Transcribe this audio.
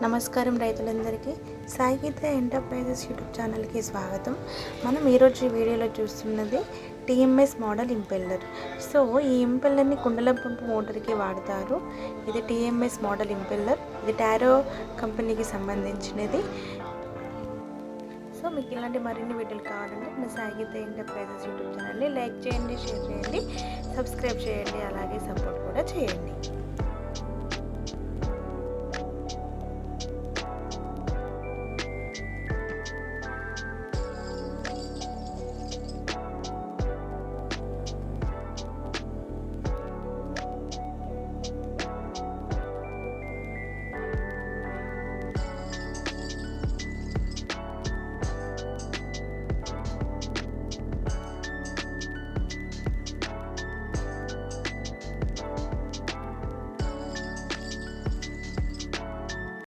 నమస్కారం రైతులందరికీ. Sai Geetha enterprises YouTube ఛానల్కి స్వాగతం. మనం ఈరోజు ఈ వీడియోలో చూస్తున్నది టీఎంఎస్ మోడల్ ఇంపెల్లర్. సో ఈ ఇంపెల్లర్ని కుండల పంపు మోటార్కి వాడతారు. ఇది టీఎంఎస్ మోడల్ ఇంపెల్లర్. ఇది టారో కంపెనీకి సంబంధించినది. సో మీకు ఇలాంటి మరిన్ని వీడియోలు కావాలంటే మన సాయిగీత ఎంటర్ప్రైజెస్ యూట్యూబ్ ఛానల్ని లైక్ చేయండి, షేర్ చేయండి, సబ్స్క్రైబ్ చేయండి, అలాగే సపోర్ట్ కూడా చేయండి.